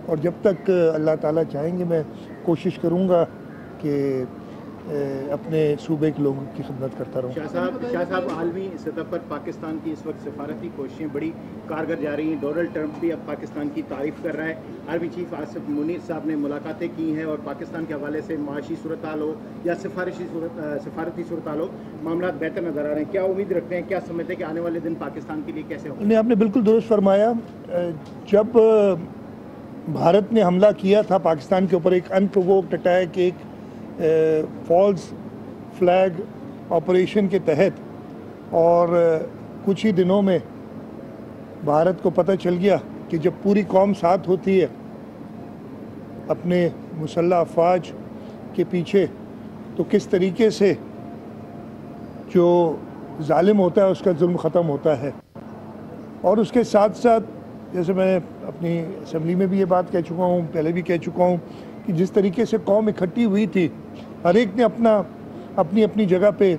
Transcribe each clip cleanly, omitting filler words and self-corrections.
اور جب تک اللہ تعالیٰ چاہیں گے میں کوشش کروں گا کہ اپنے صوبے کے لوگوں کی خدمت کرتا رہوں۔ شاہ صاحب عالمی سطح پر پاکستان کی اس وقت سفارتی کوششیں بڑی کارگر جا رہی ہیں۔ ڈونلڈ ٹرمپ بھی اب پاکستان کی تعریف کر رہا ہے۔ آرمی چیف آصف منیر صاحب نے ملاقاتیں کی ہیں اور پاکستان کے حوالے سے معاشی صورتحال ہو یا سفارتی صورتحال ہو، معاملات بہتر نظر آ رہے ہیں۔ کیا امید رکھتے ہیں، کیا سمجھتے ہیں کہ آنے والے دن پاکستان کے لیے کیسے ہوں گے؟ آپ نے بالکل درست فرمایا۔ جب بھارت نے حملہ کیا تھا پاکستان کے اوپر، ایک انپرووکڈ اٹیک، ایک فالس فلیگ آپریشن کے تحت، اور کچھ ہی دنوں میں بھارت کو پتہ چل گیا کہ جب پوری قوم ساتھ ہوتی ہے اپنے مسلح افواج کے پیچھے تو کس طریقے سے جو ظالم ہوتا ہے اس کا ظلم ختم ہوتا ہے۔ اور اس کے ساتھ ساتھ جیسے میں اپنی اسمبلی میں بھی یہ بات کہہ چکا ہوں، پہلے بھی کہہ چکا ہوں کہ جس طریقے سے قوم اکٹھی ہوئی تھی، ہر ایک نے اپنی جگہ پہ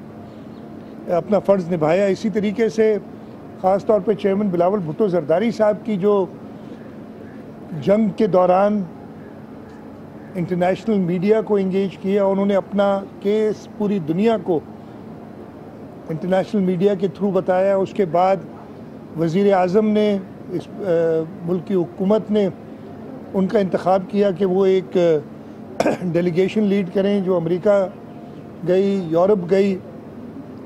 اپنا فرض نبھایا۔ اسی طریقے سے خاص طور پہ چیئرمین بلاول بھٹو زرداری صاحب کی جو جنگ کے دوران انٹرنیشنل میڈیا کو انگیج کیا، انہوں نے اپنا کیس پوری دنیا کو انٹرنیشنل میڈیا کے تھرو بتایا۔ اس کے بعد وزیر اعظم نے، اس ملک کی حکومت نے ان کا انتخاب کیا کہ وہ ایک ڈیلیگیشن لیڈ کریں جو امریکہ گئی، یورپ گئی،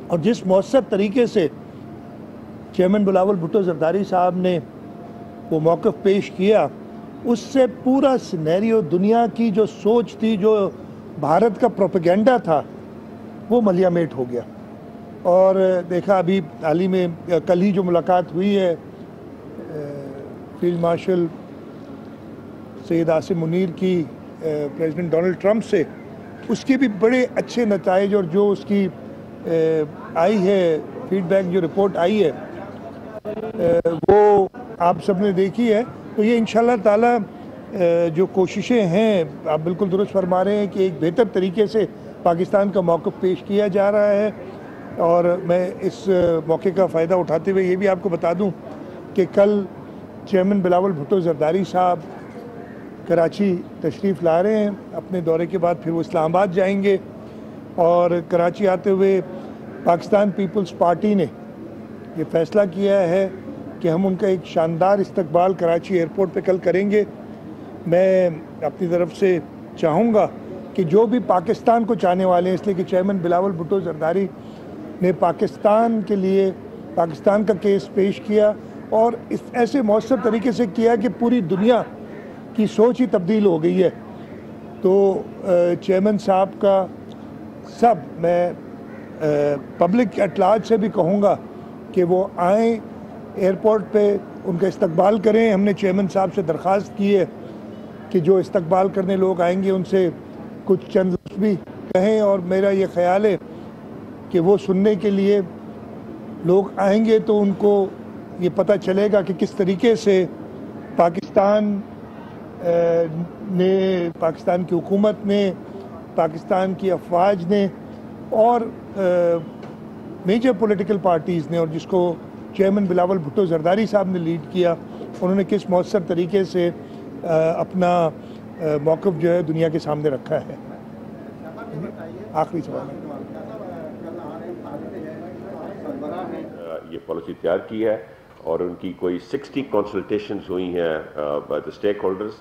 اور جس مؤثر طریقے سے چیئرمین بلاول بھٹو زرداری صاحب نے وہ موقف پیش کیا، اس سے پورا سینیریو، دنیا کی جو سوچ تھی، جو بھارت کا پروپیگنڈا تھا، وہ ملیا میٹ ہو گیا۔ اور دیکھا ابھی حال ہی میں کل ہی جو ملاقات ہوئی ہے فیلڈ مارشل سید آصف منیر کی پریزیڈنٹ ڈونلڈ ٹرمپ سے، اس کے بھی بڑے اچھے نتائج، اور جو اس کی آئی ہے فیڈ بیک، جو رپورٹ آئی ہے وہ آپ سب نے دیکھی ہے۔ تو یہ انشاءاللہ تعالی جو کوششیں ہیں، آپ بالکل درست فرما رہے ہیں کہ ایک بہتر طریقے سے پاکستان کا موقف پیش کیا جا رہا ہے۔ اور میں اس موقع کا فائدہ اٹھاتے ہوئے یہ بھی آپ کو بتا دوں کہ کل چیئرمین بلاول بھٹو زرداری صاحب کراچی تشریف لا رہے ہیں۔ اپنے دورے کے بعد پھر وہ اسلام آباد جائیں گے، اور کراچی آتے ہوئے پاکستان پیپلز پارٹی نے یہ فیصلہ کیا ہے کہ ہم ان کا ایک شاندار استقبال کراچی ایئرپورٹ پہ کل کریں گے۔ میں اپنی طرف سے چاہوں گا کہ جو بھی پاکستان کو چاہنے والے ہیں، اس لیے کہ چیئرمین بلاول بھٹو زرداری نے پاکستان کے لیے پاکستان کا کیس پیش کیا، اور اس ایسے مؤثر طریقے سے کیا کہ پوری دنیا کی سوچ ہی تبدیل ہو گئی ہے۔ تو چیئرمین صاحب کا میں پبلک ایٹ لارج سے بھی کہوں گا کہ وہ آئیں ایئرپورٹ پہ، ان کا استقبال کریں۔ ہم نے چیئرمین صاحب سے درخواست کی ہے کہ جو استقبال کرنے لوگ آئیں گے ان سے کچھ چند لفظ بھی کہیں، اور میرا یہ خیال ہے کہ وہ سننے کے لیے لوگ آئیں گے تو ان کو یہ پتہ چلے گا کہ کس طریقے سے پاکستان کی حکومت نے، پاکستان کی افواج نے، اور میجر پولیٹیکل پارٹیز نے، اور جس کو چیئرمین بلاول بھٹو زرداری صاحب نے لیڈ کیا، انہوں نے کس مؤثر طریقے سے اپنا موقف جو ہے دنیا کے سامنے رکھا ہے۔ آخری سوال یہ پالیسی تیار کی ہے، اور ان کی کوئی 60 کنسلٹیشنز ہوئی ہیں by the stake holders.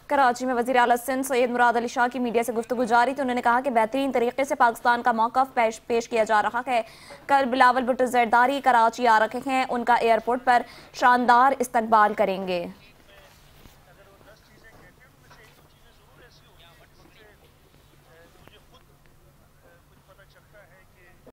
Karachi میں وزیر اعلیٰ سندھ سید مراد علی شاہ کی میڈیا سے گفتگو جاری تھی۔ انہوں نے کہا کہ بہترین طریقے سے پاکستان کا موقف پیش کیا جا رہا ہے۔ کل بلاول بھٹو زرداری کراچی آ رکھے ہیں، ان کا ایئرپورٹ پر شاندار استقبال کریں گے۔